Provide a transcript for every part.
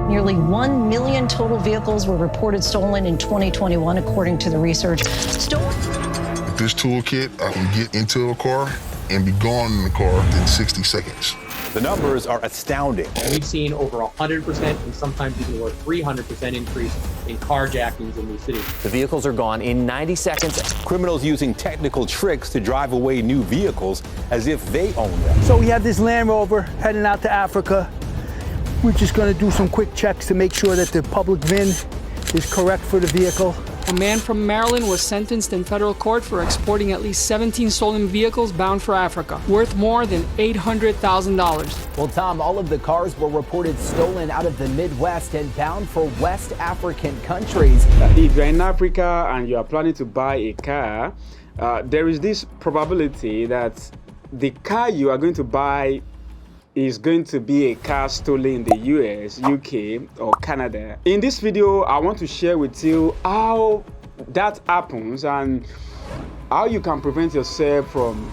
Nearly 1 million total vehicles were reported stolen in 2021, according to the research. With this toolkit, I can get into a car and be gone in the car within 60 seconds. The numbers are astounding. We've seen over 100% and sometimes even over 300% increase in carjackings in these cities. The vehicles are gone in 90 seconds. Criminals using technical tricks to drive away new vehicles as if they own them. So we have this Land Rover heading out to Africa. We're just going to do some quick checks to make sure that the public VIN is correct for the vehicle. A man from Maryland was sentenced in federal court for exporting at least 17 stolen vehicles bound for Africa, worth more than $800,000. Well, Tom, all of the cars were reported stolen out of the Midwest and bound for West African countries. If you're in Africa and you are planning to buy a car, there is this probability that the car you are going to buy is going to be a car stolen in the US, UK, or Canada. In this video, I want to share with you how that happens and how you can prevent yourself from,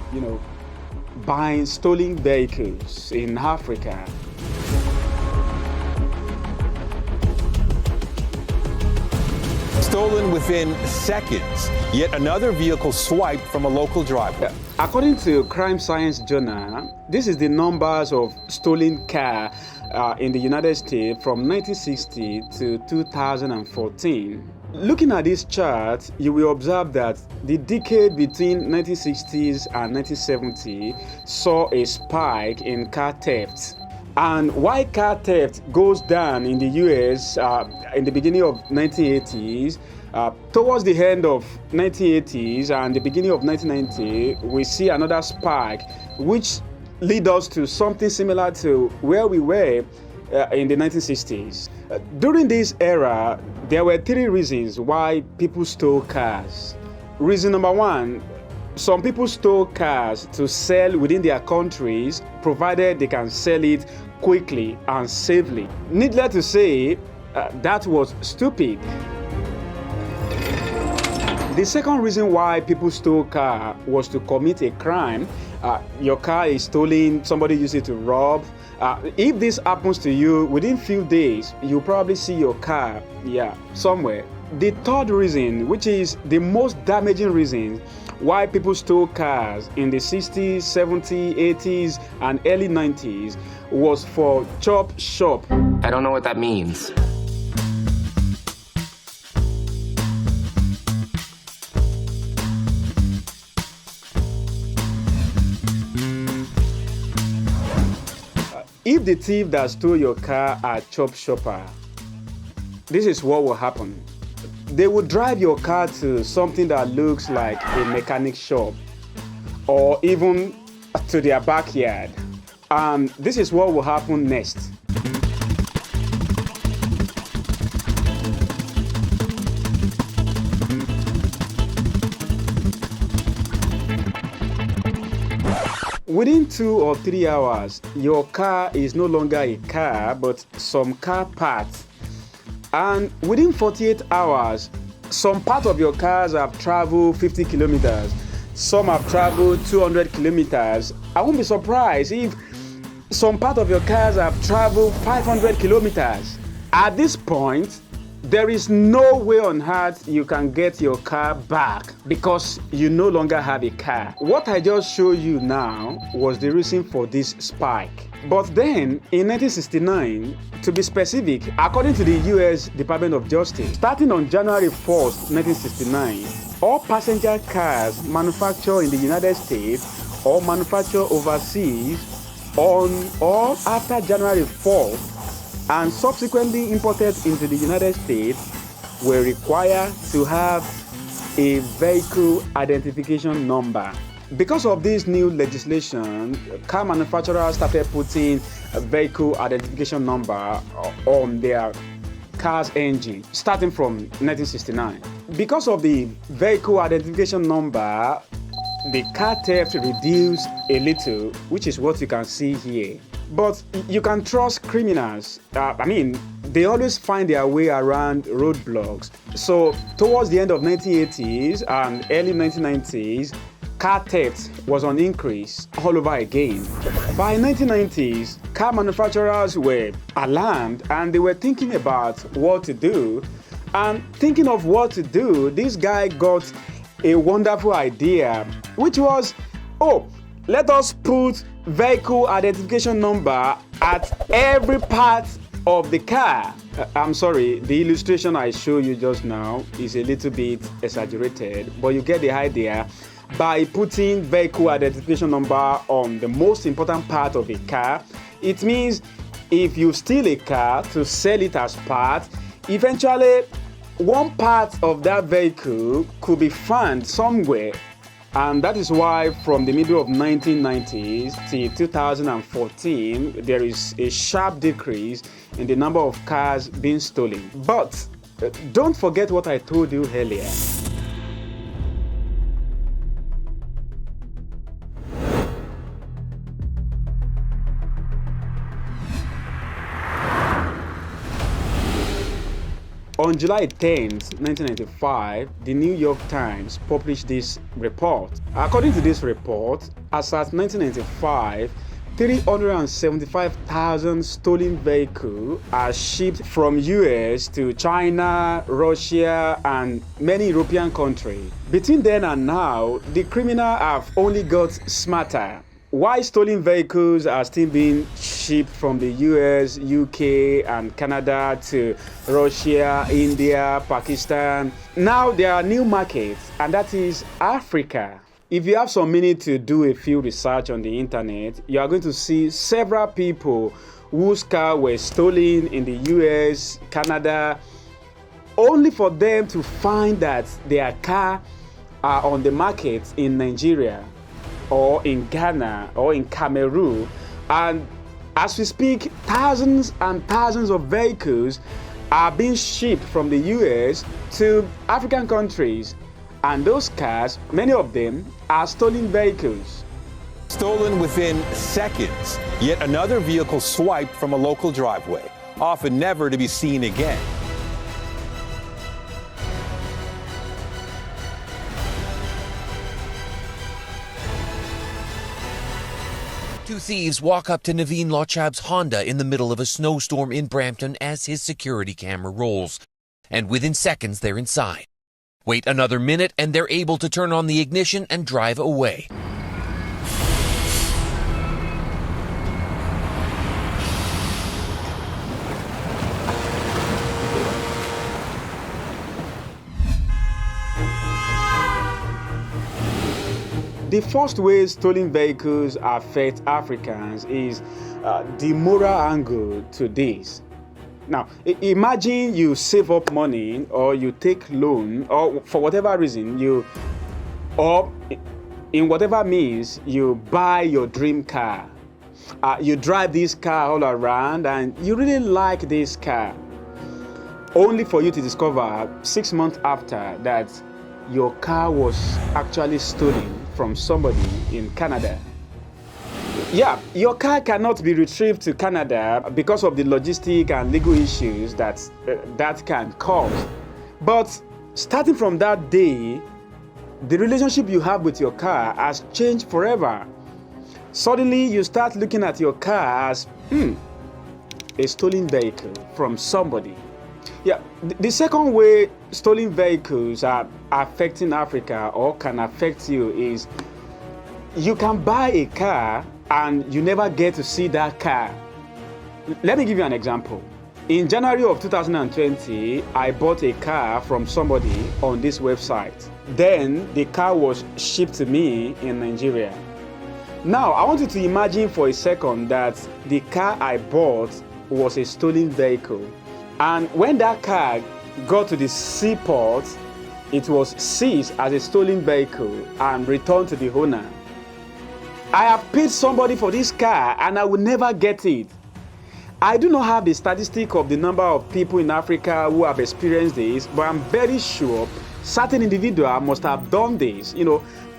buying stolen vehicles in Africa. Stolen within seconds. Yet another vehicle swiped from a local driver. According to Crime Science Journal, this is the numbers of stolen car in the United States from 1960 to 2014. Looking at this chart, you will observe that the decade between 1960s and 1970 saw a spike in car theft. And why car theft goes down in the US in the beginning of 1980s, towards the end of 1980s and the beginning of 1990, we see another spike, which leads us to something similar to where we were in the 1960s. During this era, there were three reasons why people stole cars. Reason number one, some people stole cars to sell within their countries, provided they can sell it quickly and safely. Needless to say, that was stupid. The second reason why people stole car was to commit a crime. Your car is stolen, somebody used it to rob. If this happens to you, within few days, you'll probably see your car, somewhere. The third reason, which is the most damaging reason, why people stole cars in the 60s, 70s, 80s, and early 90s was for chop shop. I don't know what that means. If the thief that stole your car are chop shopper, this is what will happen. They will drive your car to something that looks like a mechanic shop or even to their backyard. And this is what will happen next. Within 2 or 3 hours, your car is no longer a car, but some car parts. And within 48 hours, some part of your cars have traveled 50 kilometers. Some have traveled 200 kilometers. I won't be surprised if some part of your cars have traveled 500 kilometers. At this point, there is no way on earth you can get your car back because you no longer have a car. What I just showed you now was the reason for this spike. But then, in 1969, to be specific, according to the US Department of Justice, starting on January 1st, 1969, all passenger cars manufactured in the United States or manufactured overseas on or after January 4th and subsequently imported into the United States were required to have a vehicle identification number. Because of this new legislation, car manufacturers started putting a vehicle identification number on their car's engine, starting from 1969. Because of the vehicle identification number, the car theft reduced a little, which is what you can see here. But you can trust criminals. They always find their way around roadblocks. So towards the end of 1980s and early 1990s, car theft was on increase all over again. By 1990s, car manufacturers were alarmed and they were thinking about what to do. And thinking of what to do, this guy got a wonderful idea, which was, let us put vehicle identification number at every part of the car. I'm sorry, the illustration I showed you just now is a little bit exaggerated, but you get the idea. By putting vehicle identification number on the most important part of a car, it means if you steal a car to sell it as parts, eventually one part of that vehicle could be found somewhere. And that is why from the middle of 1990s till 2014, there is a sharp decrease in the number of cars being stolen. But don't forget what I told you earlier. On July 10, 1995, the New York Times published this report. According to this report, as at 1995, 375,000 stolen vehicles are shipped from US to China, Russia, and many European countries. Between then and now, the criminals have only got smarter. Why stolen vehicles are still being shipped from the US, UK, and Canada to Russia, India, Pakistan. Now there are new markets, and that is Africa. If you have some minute to do a few research on the internet, you are going to see several people whose cars were stolen in the US, Canada, only for them to find that their car are on the market in Nigeria, or in Ghana, or in Cameroon. And as we speak, thousands and thousands of vehicles are being shipped from the US to African countries. And those cars, many of them, are stolen vehicles. Stolen within seconds. Yet another vehicle swiped from a local driveway, often never to be seen again. Two thieves walk up to Naveen Lochab's Honda in the middle of a snowstorm in Brampton as his security camera rolls. And within seconds, they're inside. Wait another minute and they're able to turn on the ignition and drive away. The first way stolen vehicles affect Africans is the moral angle to this. Now, imagine you save up money or you take loan, or for whatever reason, or in whatever means, you buy your dream car. You drive this car all around and you really like this car, only for you to discover 6 months after that your car was actually stolen from somebody in Canada. Yeah, your car cannot be retrieved to Canada because of the logistic and legal issues that can cause. But starting from that day, the relationship you have with your car has changed forever. Suddenly, you start looking at your car as a stolen vehicle from somebody. Yeah, the second way stolen vehicles are affecting Africa or can affect you is you can buy a car and you never get to see that car. Let me give you an example. In January of 2020, I bought a car from somebody on this website. Then the car was shipped to me in Nigeria. Now, I want you to imagine for a second that the car I bought was a stolen vehicle. And when that car got to the seaport, it was seized as a stolen vehicle and returned to the owner. I have paid somebody for this car and I will never get it. I do not have the statistic of the number of people in Africa who have experienced this, but I'm very sure certain individuals must have done this.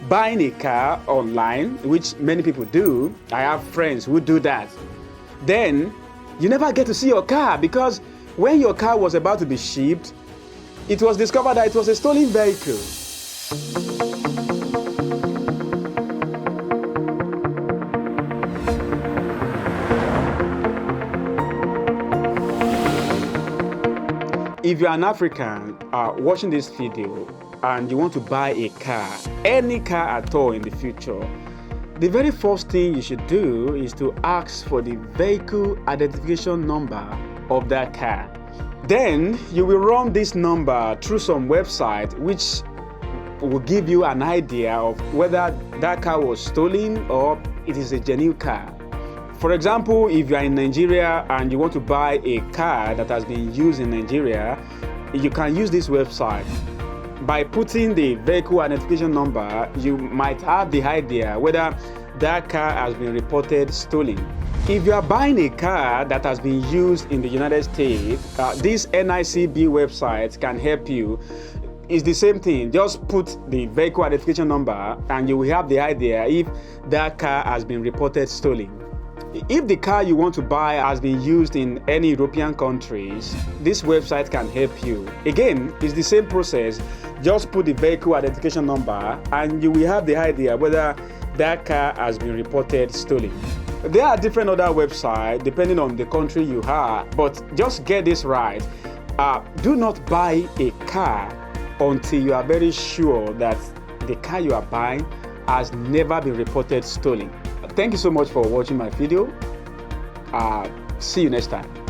Buying a car online, which many people do. I have friends who do that. Then you never get to see your car because when your car was about to be shipped, it was discovered that it was a stolen vehicle. If you're an African watching this video and you want to buy a car, any car at all in the future, the very first thing you should do is to ask for the vehicle identification number of that car. Then you will run this number through some website which will give you an idea of whether that car was stolen or it is a genuine car. For example, if you are in Nigeria and you want to buy a car that has been used in Nigeria, you can use this website. By putting the vehicle identification number, you might have the idea whether that car has been reported stolen. If you are buying a car that has been used in the United States, this NICB website can help you. It's the same thing. Just put the vehicle identification number and you will have the idea if that car has been reported stolen. If the car you want to buy has been used in any European countries, this website can help you. Again, it's the same process. Just put the vehicle identification number and you will have the idea whether that car has been reported stolen. There are different other websites depending on the country you are, but just get this right. Do not buy a car until you are very sure that the car you are buying has never been reported stolen. Thank you so much for watching my video. See you next time.